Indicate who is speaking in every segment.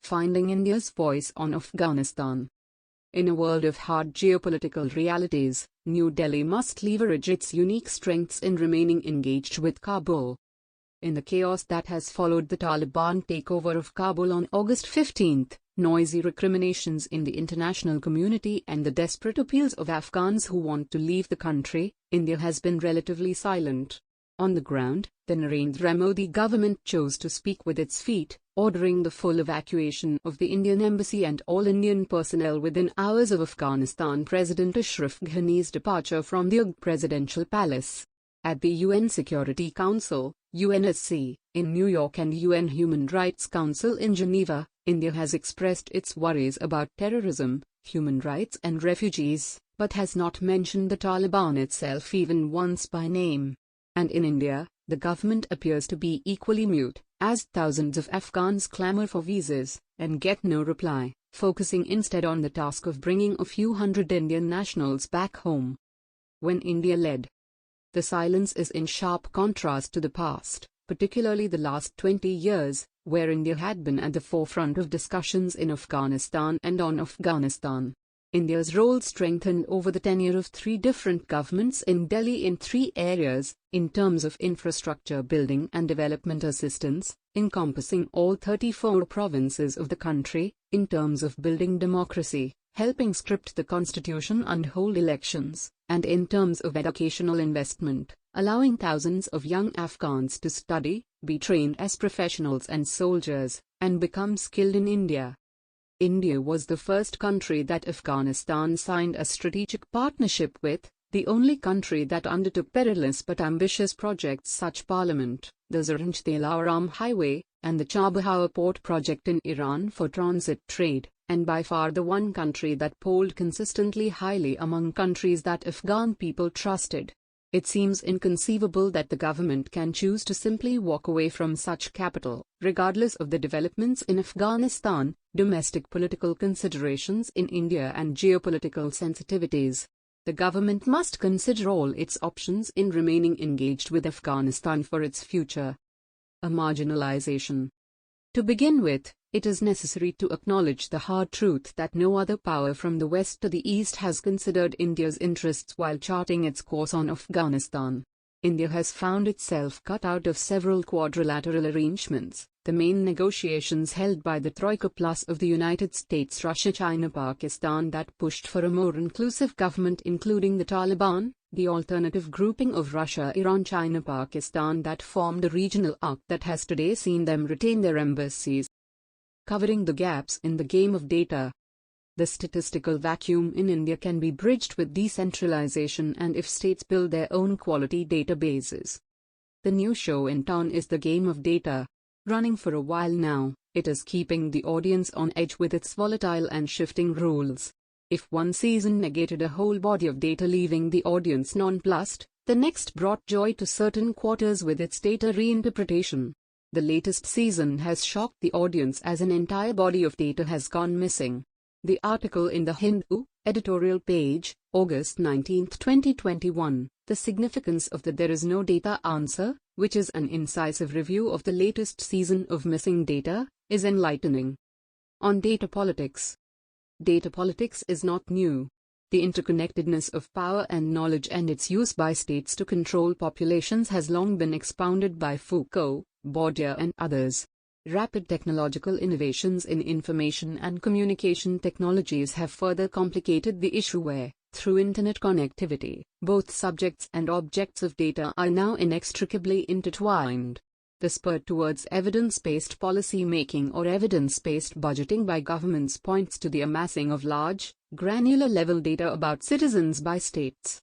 Speaker 1: Finding India's Voice on Afghanistan. In a world of hard geopolitical realities, New Delhi must leverage its unique strengths in remaining engaged with Kabul. In the chaos that has followed the Taliban takeover of Kabul on August 15, noisy recriminations in the international community and the desperate appeals of Afghans who want to leave the country, India has been relatively silent. On the ground, the Narendra Modi government chose to speak with its feet, ordering the full evacuation of the Indian embassy and all Indian personnel within hours of Afghanistan President Ashraf Ghani's departure from the presidential palace. At the UN Security Council, UNSC, in New York and UN Human Rights Council in Geneva, India has expressed its worries about terrorism, human rights and refugees, but has not mentioned the Taliban itself even once by name. And in India, the government appears to be equally mute, as thousands of Afghans clamor for visas, and get no reply, focusing instead on the task of bringing a few hundred Indian nationals back home. When India led, the silence is in sharp contrast to the past, particularly the last 20 years, where India had been at the forefront of discussions in Afghanistan and on Afghanistan. India's role strengthened over the tenure of three different governments in Delhi in three areas, in terms of infrastructure building and development assistance, encompassing all 34 provinces of the country, in terms of building democracy, helping script the constitution and hold elections, and in terms of educational investment, allowing thousands of young Afghans to study, be trained as professionals and soldiers, and become skilled in India. India was the first country that Afghanistan signed a strategic partnership with, the only country that undertook perilous but ambitious projects such Parliament, the Zaranj-Dilaram Highway, and the Chabahar Port project in Iran for transit trade, and by far the one country that polled consistently highly among countries that Afghan people trusted. It seems inconceivable that the government can choose to simply walk away from such capital, regardless of the developments in Afghanistan, domestic political considerations in India and geopolitical sensitivities. The government must consider all its options in remaining engaged with Afghanistan for its future. A marginalization. To begin with, it is necessary to acknowledge the hard truth that no other power from the west to the east has considered India's interests while charting its course on Afghanistan. India has found itself cut out of several quadrilateral arrangements, the main negotiations held by the Troika plus of the United States, Russia, China, Pakistan that pushed for a more inclusive government including the Taliban, the alternative grouping of Russia, Iran, China, Pakistan that formed a regional arc that has today seen them retain their embassies. Covering the gaps in the game of data. The statistical vacuum in India can be bridged with decentralization and if states build their own quality databases. The new show in town is the game of data. Running for a while now, it is keeping the audience on edge with its volatile and shifting rules. If one season negated a whole body of data leaving the audience nonplussed, the next brought joy to certain quarters with its data reinterpretation. The latest season has shocked the audience as an entire body of data has gone missing. The article in the Hindu, editorial page, August 19, 2021, The Significance of the There Is No Data Answer, which is an incisive review of the latest season of Missing Data, is enlightening. On data politics. Data politics is not new. The interconnectedness of power and knowledge and its use by states to control populations has long been expounded by Foucault, Bourdieu and others. Rapid technological innovations in information and communication technologies have further complicated the issue where, through internet connectivity, both subjects and objects of data are now inextricably intertwined. The spurt towards evidence-based policy making or evidence-based budgeting by governments points to the amassing of large, granular-level data about citizens by states.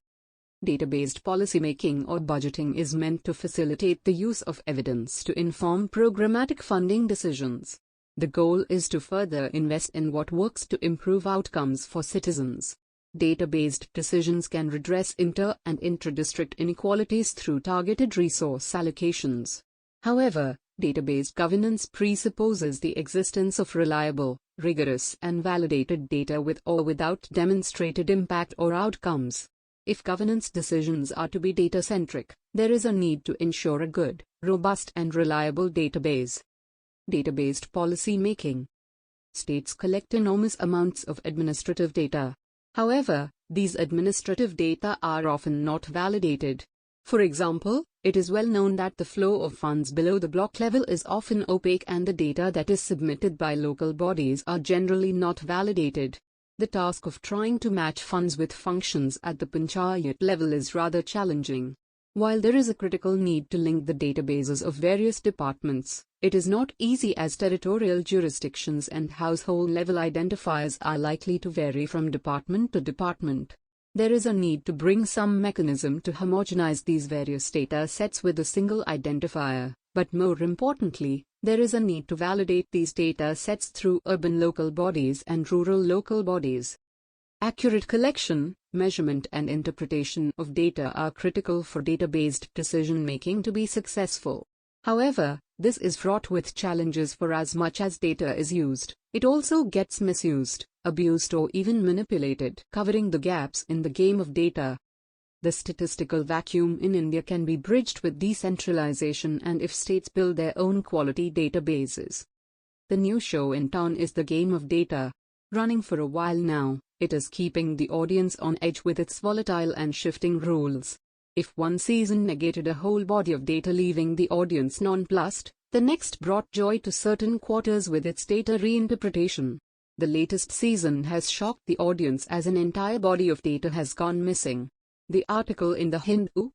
Speaker 1: Data-based policymaking or budgeting is meant to facilitate the use of evidence to inform programmatic funding decisions. The goal is to further invest in what works to improve outcomes for citizens. Data-based decisions can redress inter- and intra-district inequalities through targeted resource allocations. However, data-based governance presupposes the existence of reliable, rigorous and validated data with or without demonstrated impact or outcomes. If governance decisions are to be data-centric, there is a need to ensure a good, robust and reliable database. Data-based policy making. States collect enormous amounts of administrative data. However, these administrative data are often not validated. For example, it is well known that the flow of funds below the block level is often opaque and the data that is submitted by local bodies are generally not validated. The task of trying to match funds with functions at the panchayat level is rather challenging. While there is a critical need to link the databases of various departments, it is not easy as territorial jurisdictions and household-level identifiers are likely to vary from department to department. There is a need to bring some mechanism to homogenize these various data sets with a single identifier, but more importantly, there is a need to validate these data sets through urban local bodies and rural local bodies. Accurate collection, measurement and interpretation of data are critical for data-based decision-making to be successful. However, this is fraught with challenges for as much as data is used, it also gets misused, abused or even manipulated, covering the gaps in the game of data. The statistical vacuum in India can be bridged with decentralization and if states build their own quality databases. The new show in town is the game of data. Running for a while now, it is keeping the audience on edge with its volatile and shifting rules. If one season negated a whole body of data leaving the audience nonplussed, the next brought joy to certain quarters with its data reinterpretation. The latest season has shocked the audience as an entire body of data has gone missing. The article in The Hindu,